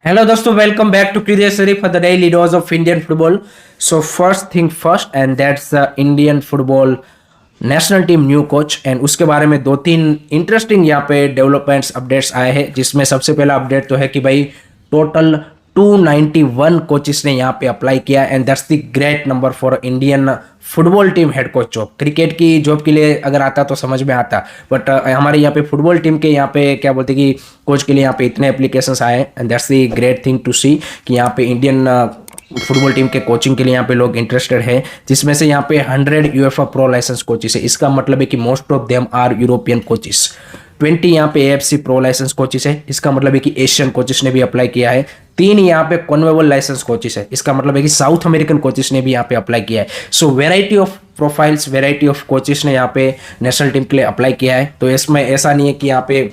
Hello दोस्तों, welcome back to curious Sharif for the daily dose of Indian football. So first thing first and that's the Indian football national team new coach. And उसके बारे में दो तीन interesting यहाँ पे developments updates आए हैं, जिसमें सबसे पहला अपडेट तो है कि भाई टोटल 291 कोचेस ने यहाँ पे अप्लाई किया and that's the great number for Indian football team head coach job. Cricket की जॉब के लिए अगर आता तो समझ में आता, बट हमारे यहाँ पे फुटबॉल टीम के यहाँ पे क्या बोलते कि कोच के लिए यहाँ पे इतने एप्लीकेशंस आए and that's the great thing to see कि यहाँ पे इंडियन फुटबॉल टीम के कोचिंग के लिए यहाँ पे लोग इंटरेस्टेड है, जिसमें से यहाँ पे 100 यूएफए प्रो लाइसेंस कोचेस है। इसका मतलब है कि most of them are European coaches. 20 यहाँ पे एएफसी प्रो लाइसेंस कोचेस है, इसका मतलब है कि एशियन कोचेस ने भी अप्लाई किया है। 3 यहाँ पे कॉन्वेबल लाइसेंस कोचेस है, इसका मतलब है कि साउथ अमेरिकन कोचेस ने भी यहाँ पे अप्लाई किया है। So variety of profiles, variety of coaches ने यहाँ पे नेशनल टीम के लिए अप्लाई किया है। तो इसमें ऐसा नहीं है कि यहाँ पे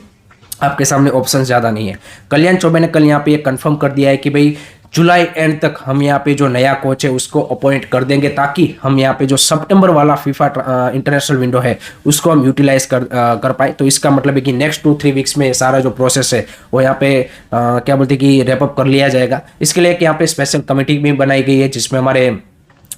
आपके सामने ऑप्शन ज़्यादा नहीं है। कल्याण चौबे ने कल यहाँ पे ये कंफर्म कर दिया है कि भाई जुलाई एंड तक हम यहाँ पे जो नया कोच है उसको अपॉइंट कर देंगे, ताकि हम यहाँ पे जो सितंबर वाला फीफा इंटरनेशनल विंडो है उसको हम यूटिलाइज कर पाए। तो इसका मतलब है कि नेक्स्ट 2-3 वीक्स में सारा जो प्रोसेस है वो यहाँ पे क्या बोलते हैं कि रैप अप कर लिया जाएगा। इसके लिए यहाँ पे स्पेशल कमेटी भी बनाई गई है, जिसमें हमारे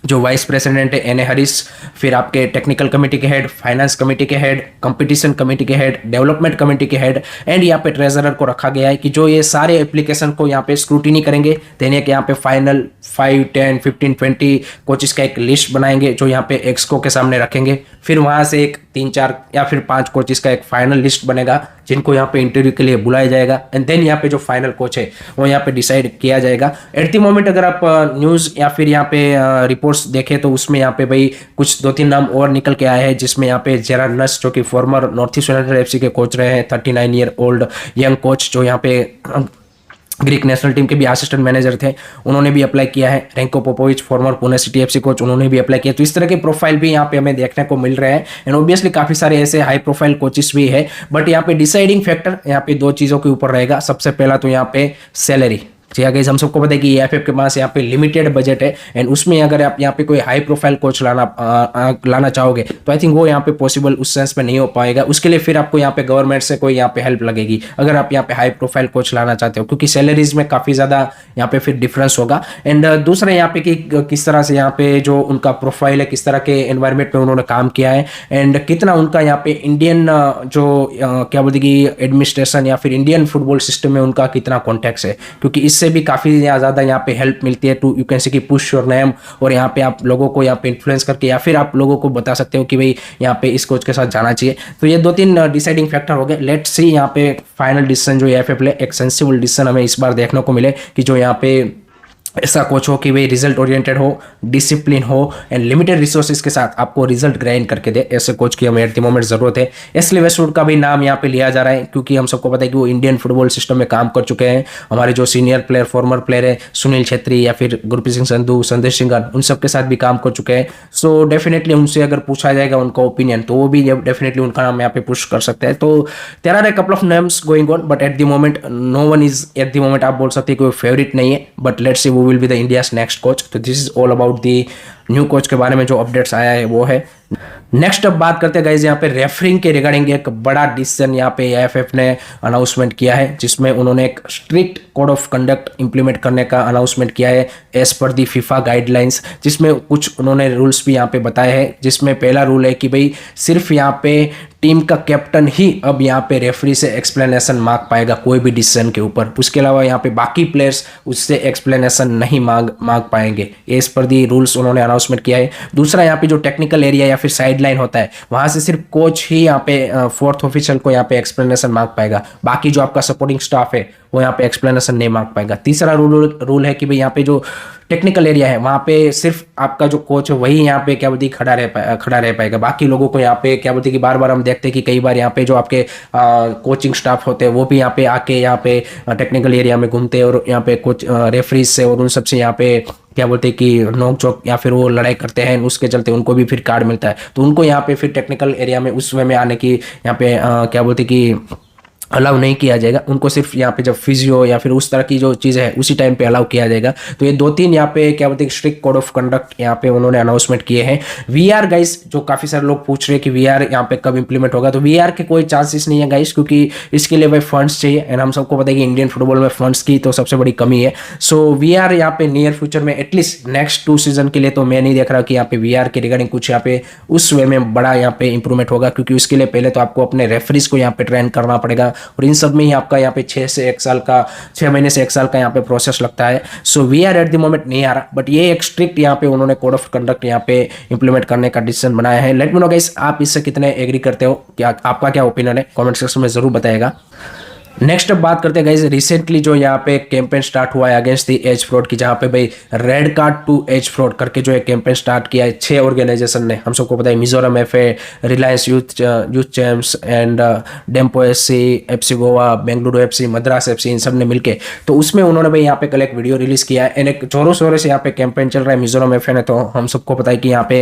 जो वाइस प्रेसिडेंट है एनए हरीश, फिर आपके टेक्निकल कमेटी के हेड, फाइनेंस कमेटी के हेड, कंपटीशन कमेटी के हेड, डेवलपमेंट कमेटी के हेड एंड यहाँ पे ट्रेजरर को रखा गया है कि जो ये सारे एप्लीकेशन को यहाँ पे स्क्रूटिनी करेंगे। देने के यहाँ पे फाइनल 5, 10, 15, 20 कोचेस का एक लिस्ट बनाएंगे जो यहाँ पे एक्सको के सामने रखेंगे। फिर वहाँ से एक 3-4 या फिर 5 कोचेस का एक फाइनल लिस्ट बनेगा जिनको यहाँ पे इंटरव्यू के लिए बुलाया जाएगा एंड देन यहाँ पे जो फाइनल कोच है वो यहाँ पे डिसाइड किया जाएगा। एट द मोमेंट अगर आप न्यूज़ या फिर यहाँ पे रिपोर्ट्स देखें तो उसमें यहाँ पे भाई कुछ 2-3 नाम और निकल के आए हैं, जिसमें यहाँ पे जेरार्ड नस जो कि farmer north east United FC के कोच रहे हैं, 39 ईयर ओल्ड यंग कोच जो यहाँ पे ग्रीक नेशनल टीम के भी असिस्टेंट मैनेजर थे, उन्होंने भी अप्लाई किया है। Renko Popovic former Pune city FC coach, उन्होंने भी अप्लाई किया। तो इस तरह के प्रोफाइल भी यहाँ पे हमें देखने को मिल रहे हैं एंड ऑब्वियसली काफी सारे ऐसे हाई प्रोफाइल कोचेस भी है। बट यहाँ पे डिसाइडिंग फैक्टर यहाँ पे 2 चीजों के ऊपर रहेगा। सबसे पहला तो यहाँ पे सैलरी। जी गाइस, हम सबको पता है कि एएफएफ के पास यहाँ पे लिमिटेड बजट है एंड उसमें अगर आप यहाँ पे कोई हाई प्रोफाइल कोच लाना चाहोगे तो आई थिंक वो यहाँ पे पॉसिबल उस सेंस में नहीं हो पाएगा। उसके लिए फिर आपको यहाँ पे गवर्नमेंट से कोई यहाँ पे हेल्प लगेगी अगर आप यहाँ पे हाई प्रोफाइल कोच लाना चाहते हो, क्योंकि सैलरीज में काफ़ी ज़्यादा यहाँ पे फिर डिफरेंस होगा। एंड दूसरा यहाँ पे कि किस तरह से यहाँ पे जो उनका प्रोफाइल है, किस तरह के एनवायरमेंट में उन्होंने काम किया है एंड कितना उनका यहाँ पे इंडियन जो क्या बोलते कि एडमिनिस्ट्रेशन या फिर इंडियन फुटबॉल सिस्टम में उनका कितना कॉन्टेक्ट है, क्योंकि इससे भी काफ़ी ज़्यादा यहाँ पे हेल्प मिलती है टू यू कैन से कि पुश योर नेम। और यहाँ पे आप लोगों को यहाँ पे इन्फ्लुएंस करके या फिर आप लोगों को बता सकते हो कि भाई यहाँ पे इस कोच के साथ जाना चाहिए। तो ये 2-3 डिसाइडिंग फैक्टर हो गए। लेट्स सी यहाँ पे फाइनल डिसीजन जो एएफएफ ले, एक सेंसिबल डिसीजन हमें इस बार देखने को मिले कि जो यहाँ पे ऐसा कोच हो कि भाई रिजल्ट ओरिएंटेड हो, डिसिप्लिन हो एंड लिमिटेड रिसोर्सेज के साथ आपको रिजल्ट ग्राइंड करके दे। ऐसे कोच की हमें एट द मोमेंट जरूरत है। एसली वेस्टवुड का भी नाम यहाँ पे लिया जा रहा है, क्योंकि हम सबको पता है कि वो इंडियन फुटबॉल सिस्टम में काम कर चुके हैं। हमारे जो सीनियर प्लेयर, फॉर्मर प्लेयर है सुनील छेत्री या फिर गुरप्रीत सिंह संधू, संदेश सिंह, उन सब के साथ भी काम कर चुके हैं। सो डेफिनेटली उनसे अगर पूछा जाएगा उनका ओपिनियन तो वो भी डेफिनेटली उनका नाम यहाँ पे पुश कर सकते हैं। तो there are a couple of names going on, but at the moment no one is at the moment आप बोल सकते हैं कोई फेवरेट नहीं है। बट लेट्स सी वो will be the India next coach. तो this is all about the new coach के बारे में जो अपडेट्स आया है वो है। नेक्स्ट अब बात करते हैं गाइस यहाँ पे रेफरिंग के रिगार्डिंग एक बड़ा डिसीजन यहाँ पे एएफएफ ने अनाउंसमेंट किया है, जिसमें उन्होंने एक strict code of conduct implement करने का अनाउंसमेंट किया है एज पर दी फीफा गाइडलाइंस, जिसमें कुछ उन्होंने रूल्स भी यहाँ पे बताए हैं। जिसमें पहला रूल है कि भाई सिर्फ यहाँ पे टीम का कैप्टन ही अब यहाँ पे रेफरी से एक्सप्लेनेशन मांग पाएगा कोई भी डिसीजन के ऊपर। उसके अलावा यहाँ पे बाकी प्लेयर्स उससे एक्सप्लेनेशन नहीं मांग पाएंगे। एज पर दी रूल्स उन्होंने अनाउंसमेंट किया है। दूसरा यहाँ पे जो टेक्निकल एरिया या फिर साइड लाइन होता है वहां से सिर्फ कोच ही यहाँ पे फोर्थ ऑफिशियल को यहाँ पे एक्सप्लेनेशन मांग पाएगा, बाकी जो आपका सपोर्टिंग स्टाफ है वो यहाँ पे एक्सप्लेनेशन नहीं मांग पाएगा। तीसरा रूल है कि भाई यहाँ पे जो टेक्निकल एरिया है वहाँ पे सिर्फ आपका जो कोच है वही यहाँ पे क्या बोलती खड़ा रह पाएगा। बाकी लोगों को यहाँ पे क्या बोलती कि बार बार हम देखते हैं कि कई बार यहाँ पे जो आपके कोचिंग स्टाफ होते हैं वो भी यहाँ पे आके यहाँ पे टेक्निकल एरिया में घूमते हैं और यहाँ पे कोच रेफरीज से और उन सबसे यहाँ पे क्या बोलते हैं कि नोक चोक या फिर वो लड़ाई करते हैं, उसके चलते उनको भी फिर कार्ड मिलता है। तो उनको यहाँ पे फिर टेक्निकल एरिया में उस वे में आने की यहाँ पे क्या बोलते कि अलाउ नहीं किया जाएगा, उनको सिर्फ यहाँ पे जब फिजियो या फिर उस तरह की जो चीज़ें है उसी टाइम पे अलाउ किया जाएगा। तो ये 2-3 यहाँ पे क्या बोलते हैं स्ट्रिक्ट कोड ऑफ कंडक्ट यहाँ पे उन्होंने अनाउंसमेंट किए हैं। वीआर गाइस, जो काफ़ी सारे लोग पूछ रहे हैं कि वीआर यहाँ पे कब इंप्लीमेंट होगा, तो वीआर के कोई चांसेस नहीं है गाइस, क्योंकि इसके लिए भाई फंड्स चाहिए, एंड हम सबको पता है कि इंडियन फुटबॉल में फंड्स की तो सबसे बड़ी कमी है। सो वीआर यहाँ पे नियर फ्यूचर में एटलीस्ट नेक्स्ट 2 सीजन के लिए तो मैं नहीं देख रहा कि यहाँ पे वीआर के रिगार्डिंग कुछ यहाँ पे उस वे में बड़ा यहाँ पे इंप्रूवमेंट होगा, क्योंकि उसके लिए पहले तो आपको अपने रेफरीज को यहाँ पे ट्रेन करना पड़ेगा, और इन सब में ही आपका यहाँ पे 6 महीने से 1 साल का यहाँ पे प्रोसेस लगता है। So we are at the moment नहीं आ रहा, बट ये एक स्ट्रिक्ट यहाँ पे उन्होंने कोड ऑफ कंडक्ट यहाँ पे इंप्लीमेंट करने का डिसीजन बनाया है। लेट मी नो गाइस, आप इससे कितने एग्री करते हो, क्या आपका क्या ओपिनियन है, कमेंट सेक्शन में जरूर बताएगा। नेक्स्ट अब बात करते हैं गाइस, रिसेंटली जो यहाँ पे कैंपेन स्टार्ट हुआ है अगेंस्ट दी एज फ्रॉड की, जहाँ पे भाई red card to age fraud करके जो है कैंपेन स्टार्ट किया है 6 ऑर्गेनाइजेशन ने। हम सबको पता है Mizoram FA, Reliance Youth Champs and Dempo FC, FC Goa, Bengaluru FC, Madras FC, इन सब ने मिलके तो उसमें उन्होंने भाई यहाँ पे कल एक वीडियो रिलीज किया है, एंड एक जोरों शोरों से यहाँ पे कैंपेन चल रहा है मिजोरम एफए ने। तो हम सबको पता है कि यहाँ पे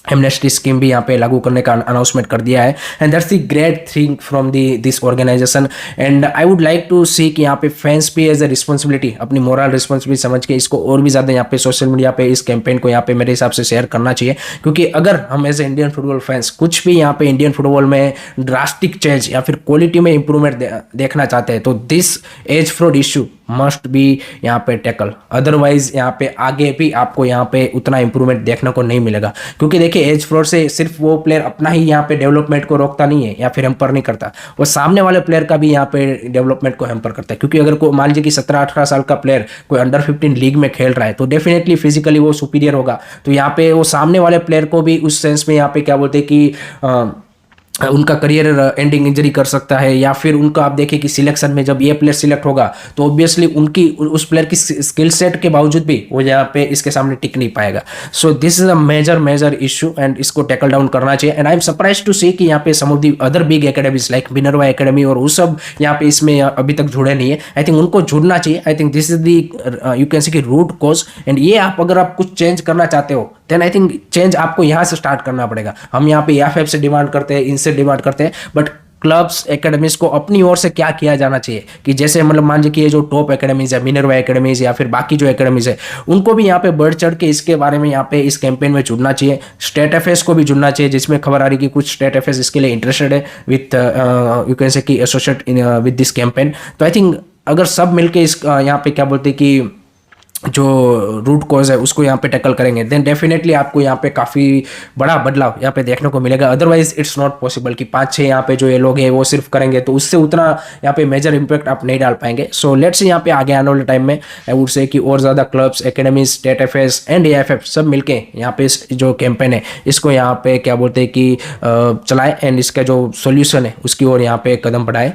एमनेस्टी स्कीम भी यहाँ पे लागू करने का अनाउंसमेंट कर दिया है, and that's the great thing from this organization. And I would like to see कि यहाँ पे फैंस भी एज ए रिस्पॉन्सिबिलिटी, अपनी मोरल रिस्पॉन्सिबिलिटी समझ के इसको और भी ज़्यादा यहाँ पे सोशल मीडिया पे इस कैंपेन को यहाँ पे मेरे हिसाब से शेयर करना चाहिए, क्योंकि अगर हम as a Indian football fans कुछ भी यहाँ पे इंडियन फुटबॉल में ड्रास्टिक चेंज या फिर क्वालिटी में इंप्रूवमेंट देखना चाहते हैं, तो this age fraud issue must be यहाँ पे टैकल, अदरवाइज यहाँ पे आगे भी आपको यहाँ पे उतना इंप्रूवमेंट देखने को नहीं मिलेगा। क्योंकि देखिए एज फ्रॉड से सिर्फ वो प्लेयर अपना ही यहाँ पे डेवलपमेंट को रोकता नहीं है या फिर हैम्पर नहीं करता, वो सामने वाले प्लेयर का भी यहाँ पे डेवलपमेंट को हैम्पर करता है। क्योंकि अगर कोई मान लीजिए कि 17-18 साल का प्लेयर कोई अंडर 15 लीग में खेल रहा है, तो डेफिनेटली फिजिकली वो सुपीरियर होगा, तो यहाँ पे वो सामने वाले प्लेयर को भी उस सेंस में यहाँ पे क्या बोलते हैं कि उनका करियर एंडिंग इंजरी कर सकता है, या फिर उनका आप देखिए कि सिलेक्शन में जब ये प्लेयर सिलेक्ट होगा तो ऑब्वियसली उनकी उस प्लेयर की स्किल सेट के बावजूद भी वो यहाँ पे इसके सामने टिक नहीं पाएगा। So this is a major issue, and इसको टैकल डाउन करना चाहिए। And I am surprise to see कि यहाँ पे some of the other big academies like Minerva academy और वो सब यहाँ पे इसमें अभी तक जुड़े नहीं है। आई थिंक उनको जुड़ना चाहिए। आई think this is the you can see की रूट कॉज, एंड ये आप अगर आप कुछ चेंज करना चाहते हो देन आई थिंक चेंज आपको यहाँ से स्टार्ट करना पड़ेगा। हम यहाँ पे एफएफ से डिमांड करते हैं, इनसे डिमांड करते हैं, बट क्लब्स एकेडमीज को अपनी ओर से क्या किया जाना चाहिए कि जैसे मतलब मान लीजिए कि ये जो टॉप एकेडमीज है, मिनर्वा एकेडमीज या फिर बाकी जो एकेडमीज है, उनको भी यहाँ पे बढ़ चढ़ के इसके बारे में यहाँ पे इस कैंपेन में जुड़ना चाहिए। स्टेट एफएस को भी जुड़ना चाहिए, जिसमें खबर आ रही कि कुछ स्टेट एफएस इसके लिए इंटरेस्टेड है विथ यू कैन से कि एसोसिएट विद दिस कैंपेन। तो आई थिंक अगर सब मिलके इस यहाँ पे क्या बोलते हैं कि जो रूट कॉज है उसको यहाँ पे टैकल करेंगे, देन डेफिनेटली आपको यहाँ पे काफ़ी बड़ा बदलाव यहाँ पे देखने को मिलेगा। अदरवाइज इट्स नॉट पॉसिबल कि 5-6 यहाँ पे जो ये लोग हैं वो सिर्फ करेंगे, तो उससे उतना यहाँ पे मेजर इंपैक्ट आप नहीं डाल पाएंगे। सो लेट्स यहाँ पे आगे आने वाले टाइम में आई वुड से कि और ज़्यादा clubs, academies, state FS and AFF सब मिलके यहाँ पे इस जो कैंपेन है इसको यहाँ पे क्या बोलते हैं कि चलाएं, एंड इसका जो सोल्यूशन है उसकी ओर यहाँ पे कदम बढ़ाएं।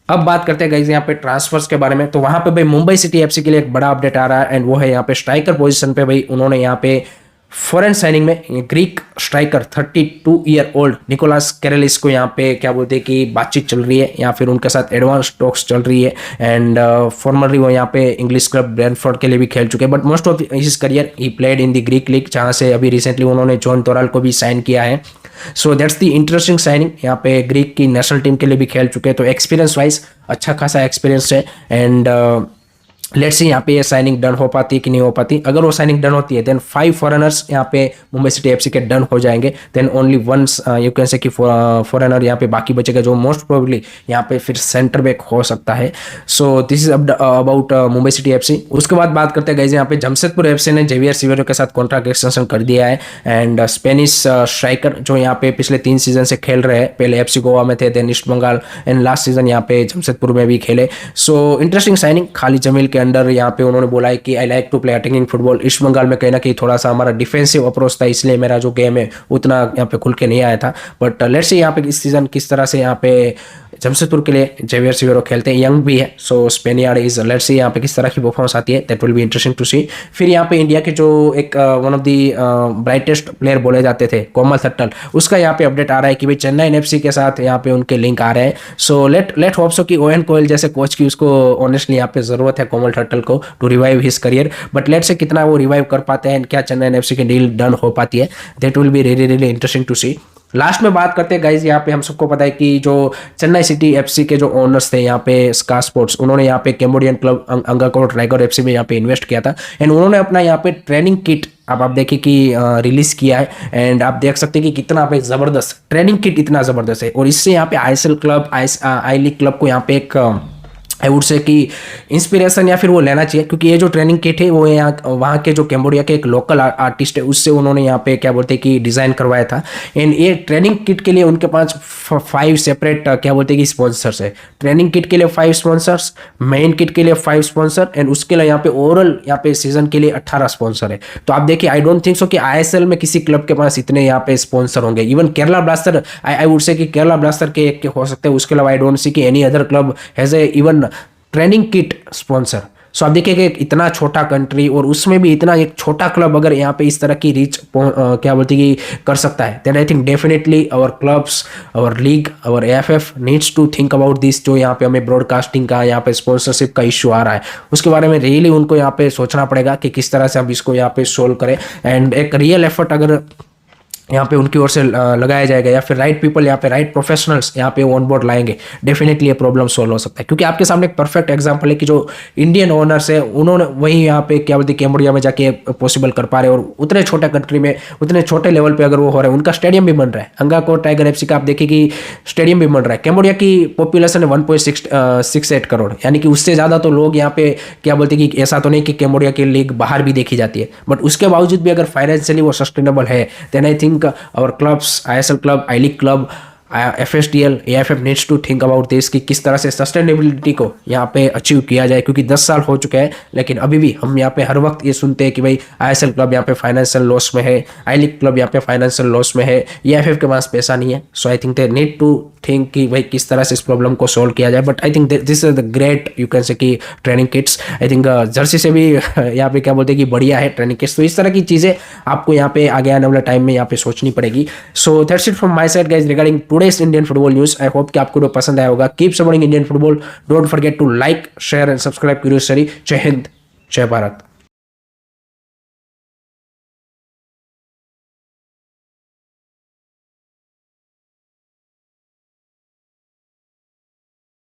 अब बात करते हैं गाइस यहाँ पे ट्रांसफर्स के बारे में। तो वहां पे भाई मुंबई सिटी एफसी के लिए एक बड़ा अपडेट आ रहा है, एंड वो है यहाँ पे स्ट्राइकर पोजीशन पे भाई उन्होंने यहाँ पे फॉरेन साइनिंग में Greek striker 32 year old Nikolas Karelis को यहाँ पे क्या बोलते हैं कि बातचीत चल रही है, या फिर उनके साथ एडवांस टॉक्स चल रही है। एंड फॉर्मरली वो यहाँ पे इंग्लिश क्लब ब्रेंटफोर्ड के लिए भी खेल चुके हैं, but most of his career he played in the Greek league, जहाँ से अभी रिसेंटली उन्होंने जॉन तोराल को भी साइन किया है। So that's the interesting signing. यहाँ पे ग्रीक की नेशनल टीम के लिए भी खेल चुके हैं, तो एक्सपीरियंस वाइज अच्छा खासा एक्सपीरियंस है। एंड लेट्स सी यहाँ पे ये साइनिंग डन हो पाती है कि नहीं हो पाती। अगर वो साइनिंग डन होती है देन 5 फॉरेनर्स यहाँ पे मुंबई सिटी एफसी के डन हो जाएंगे, then only once you can say कि फॉरेनर यहाँ पे बाकी बचेगा, जो मोस्ट प्रोबेबली यहाँ पे फिर सेंटर बैक हो सकता है। सो this is about Mumbai city FC. उसके बाद बात करते हैं गाइस यहाँ पे जमशेदपुर एफसी ने जेवियर सिवेरो के साथ कॉन्ट्रैक्ट एक्सटेंशन कर दिया है, एंड स्पेनिश स्ट्राइकर जो यहाँ पे पिछले 3 सीजन से खेल रहे हैं, पहले एफसी गोवा में थे, देन East Bengal, and last season यहाँ पे जमशेदपुर में भी खेले। So interesting signing. Khalid Jamil के अंडर यहाँ पे उन्होंने बोला है कि I like to play attacking football. East Bengal में कहीं ना कहीं थोड़ा सा हमारा डिफेंसिव अप्रोच था, इसलिए मेरा जो गेम है उतना यहाँ पे खुल के नहीं आया था, बट लेट्स सी यहाँ पे इस सीजन किस तरह से यहाँ पे जमशेदपुर के लिए जेवियर सिवेरो खेलते हैं, यंग भी है, so Spaniard is, let's see यहाँ पे किस तरह की परफॉर्मेंस आती है, that will be interesting to see. फिर यहाँ पे इंडिया के जो एक one of the brightest player बोले जाते थे कोमल थट्टल, उसका यहाँ पे अपडेट आ रहा है कि भाई चेन्नई एफसी के साथ यहाँ पे उनके लिंक आ रहे हैं। सो लेट होप सो कि ओएन कोयल जैसे कोच की उसको ऑनेस्टली यहाँ पे जरूरत है कोमल थट्टल को to revive his career, but let's see कितना वो रिवाइव कर पाते हैं, क्या चेन्नई एफसी की डील डन हो पाती है, that will be really interesting to see. Last में बात करते हैं गाइज, यहाँ पे हम सबको पता है कि जो चेन्नई सिटी एफसी के जो ओनर्स थे यहाँ पे स्काई स्पोर्ट्स, उन्होंने यहाँ पे कैम्बोडियन क्लब अंगाकोट टाइगर एफसी में यहाँ पे इन्वेस्ट किया था। एंड उन्होंने अपना यहाँ पे ट्रेनिंग किट अब आप देखिए कि रिलीज किया है। एंड आप देख सकते हैं कि कितना पे जबरदस्त ट्रेनिंग किट, इतना जबरदस्त है। और इससे यहाँ पे ISL club, I league club को यहाँ पे एक आई वुड से कि इंस्पिरेशन या फिर वो लेना चाहिए, क्योंकि ये जो ट्रेनिंग किट है वो यहाँ वहाँ के जो कैम्बोडिया के एक लोकल आर्टिस्ट है उससे उन्होंने यहाँ पे क्या बोलते हैं कि डिज़ाइन करवाया था। एंड ये ट्रेनिंग किट के लिए उनके पास 5 सेपरेट क्या बोलते हैं कि स्पॉन्सर्स है। ट्रेनिंग किट के लिए 5 स्पॉन्सर्स, मेन किट के लिए 5 स्पॉन्सर, एंड उसके लिए यहाँ पे ओवरऑल यहाँ पे सीजन के लिए 18 स्पॉन्सर है। तो आप देखिए, आई डोंट थिंक सो कि आईएसएल में किसी क्लब के पास इतने यहाँ पे स्पॉन्सर होंगे। Even Kerala blaster, I would say कि केरला ब्लास्टर के एक हो सकते हैं, उसके अलावा आई डोंट सी कि any other club has a even training kit sponsor. So आप देखिए कि इतना छोटा कंट्री और उसमें भी इतना एक छोटा क्लब अगर यहाँ पे इस तरह की रीच क्या बोलते हैं कि कर सकता है, then I think definitely our clubs, our league, our AFF needs to think about this. जो यहाँ पे हमें ब्रॉडकास्टिंग का, यहाँ पे स्पॉन्सरशिप का इश्यू आ रहा है, उसके बारे में रियली उनको यहाँ पे सोचना पड़ेगा कि किस तरह से हम इसको यहाँ पे सोल्व करें। एंड एक रियल एफर्ट अगर यहाँ पे उनकी ओर से लगाया जाएगा, या फिर राइट पीपल यहाँ पे, राइट प्रोफेशनल्स यहाँ पे ऑन बोर्ड लाएंगे, डेफिनेटली ये प्रॉब्लम सोल्व हो सकता है। क्योंकि आपके सामने एक परफेक्ट एग्जांपल है कि जो इंडियन ओनर्स है उन्होंने वही यहाँ पे क्या बोलते हैं कैम्बोडिया में जाके पॉसिबल कर पा रहे हैं। और उतने छोटे कंट्री में, उतने छोटे लेवल पे अगर वो हो रहा है, उनका स्टेडियम भी बन रहा है। अंगाकोट टाइगर एफसी का आप देखिए कि स्टेडियम भी बन रहा है। कैम्बोडिया की पॉपुलेशन है 1.68 करोड़, यानी कि उससे ज़्यादा तो लोग यहाँ पे क्या बोलते हैं कि ऐसा तो नहीं कि कैम्बोडिया की लीग बाहर भी देखी जाती है, बट उसके बावजूद भी अगर फाइनेंशियली वो सस्टेनेबल है, then I think our clubs, ISL club, I league club, FSDL, AFF needs to think about this कि किस तरह से सस्टेनेबिलिटी को यहाँ पे अचीव किया जाए। क्योंकि 10 साल हो चुके हैं, लेकिन अभी भी हम यहाँ पे हर वक्त ये सुनते हैं कि भाई आईएसएल क्लब यहाँ पे फाइनेंशियल लॉस में है, आई लीग क्लब यहाँ पे फाइनेंशियल लॉस में है, एएफएफ के पास पैसा नहीं है। So I think they need to think कि भाई किस तरह से इस प्रॉब्लम को सॉल्व किया जाए। But I think this is the great, you can say कि training kits, I think jersey से भी यहाँ पे क्या बोलते हैं कि बढ़िया है ट्रेनिंग किट्स। तो इस तरह की चीज़ें आपको यहाँ पे आगे आने वाले टाइम में यहाँ पे सोचनी पड़ेगी। So that's it from my side guys regarding today's Indian football news. I hope कि आपको जो पसंद आया होगा। Keep supporting Indian football, don't forget to like, share and subscribe curious study. जय हिंद, जय भारत।